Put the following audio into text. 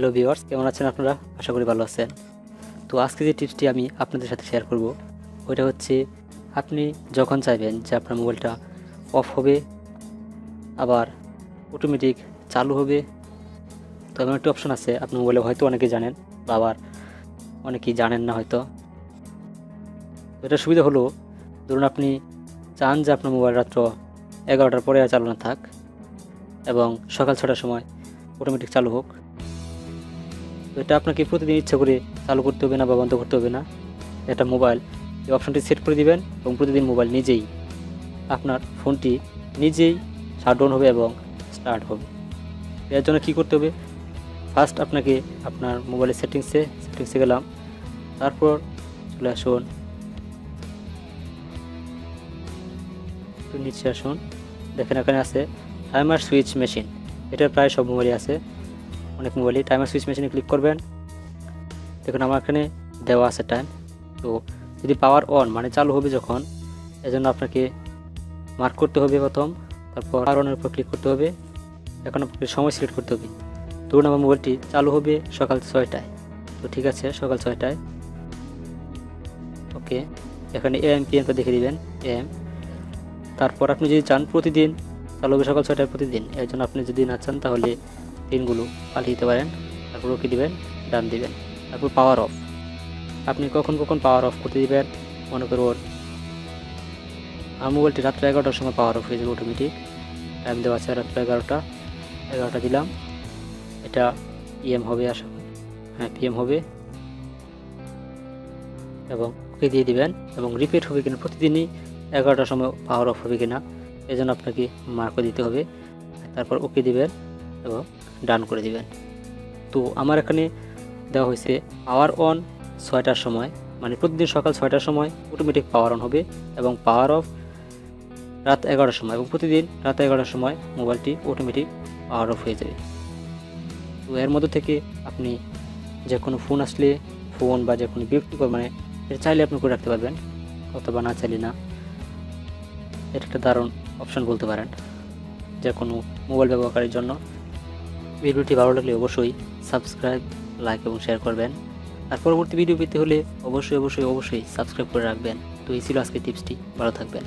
Hello viewers, কেমন আছেন আপনারা? আশা করি ভালো আছেন। তো আজকে যে টিপসটি আমি আপনাদের সাথে শেয়ার করব ওইটা হচ্ছে আপনি যখন চাইবেন যে আপনার মোবাইলটা অফ হবে আবার অটোমেটিক চালু হবে, তো এমন একটা অপশন আছে আপনার মোবাইলে, হয়তো অনেকেই জানেন বা আবার অনেকেই জানেন না হয়তো। তো এটা সুবিধা হলো, ধরুন আপনি চান যে আপনার মোবাইল রাত্র 11টার পরে আর চালু না থাক এবং সকাল 6টার সময় অটোমেটিক চালু হোক। তো এটা আপনাকে প্রতিদিন ইচ্ছা করে চালু করতে হবে না বা বন্ধ করতে হবে না। এটা মোবাইল এই অপশনটি সেট করে দিবেন এবং প্রতিদিন মোবাইল নিজেই আপনার ফোনটি নিজেই শাটডাউন হবে এবং স্টার্ট হবে। এর জন্য কী করতে হবে, ফার্স্ট আপনাকে আপনার মোবাইলের সেটিংসে গেলাম, তারপর চলে আসুন একটু নিচে আসুন, দেখেন এখানে আছে টাইমার সুইচ মেশিন। এটা প্রায় সব মোবাইলে আছে, অনেক মোবাইলে টাইমার সুইচ মেশিনে ক্লিক করবেন। দেখুন আমার এখানে দেওয়া আছে টাইম। তো যদি পাওয়ার অন মানে চালু হবে যখন, এজন্য আপনাকে মার্ক করতে হবে প্রথম, তারপর পাওয়ার অনের উপর ক্লিক করতে হবে। এখন আপনাকে সময় সিলেক্ট করতে হবে। ধরুন আমার মোবাইলটি চালু হবে সকাল 6টায়, তো ঠিক আছে সকাল 6টায়, ওকে। এখানে AM PM দেখে দিবেন AM। তারপর আপনি যদি চান প্রতিদিন চালু হবে সকাল 6টায় প্রতিদিন, এর জন্য আপনি যদি না চান তাহলে দিনগুলো পাল্টে দিতে পারেন। তারপর ওকে দিবেন, ডান দিবেন। তারপর পাওয়ার অফ, আপনি কখন পাওয়ার অফ করতে দিবেন। মনে করুন আমার মোবাইলটি রাত্রে 11টার সময় পাওয়ার অফ হয়ে যাবে অটোমেটিক। টাইম দেওয়া আছে রাত্রে 11টা দিলাম। এটা PM হবে, আশা করি হ্যাঁ PM হবে, এবং ওকে দিয়ে দিবেন এবং রিপিট হবে কিনা, প্রতিদিনই 11টার সময় পাওয়ার অফ হবে কিনা এই জন্য আপনাকে মার্কও দিতে হবে। তারপর ওকে দিবেন এবং ডান করে দিবেন। তো আমার এখানে দেওয়া হয়েছে পাওয়ার অন 6টার সময়, মানে প্রতিদিন সকাল 6টার সময় অটোমেটিক পাওয়ার অন হবে এবং পাওয়ার অফ রাত 11টার সময়, এবং প্রতিদিন রাত 11টার সময় মোবাইলটি অটোমেটিক পাওয়ার অফ হয়ে যাবে। তো এর মধ্যে থেকে আপনি যে কোনো ফোন আসলে ফোন বা যে কোনো বিরক্তিকর মানে এটা চাইলে আপনি করে রাখতে পারবেন, অথবা না চাইলে না। এটা একটা দারুণ অপশন বলতে পারেন যে কোনো মোবাইল ব্যবহারকারীর জন্য। ভিডিওটি ভালো লাগলে অবশ্যই সাবস্ক্রাইব, লাইক এবং শেয়ার করবেন। আর পরবর্তী ভিডিও পেতে হলে অবশ্যই সাবস্ক্রাইব করে রাখবেন। তো এই ছিল আজকের টিপসটি, ভালো থাকবেন।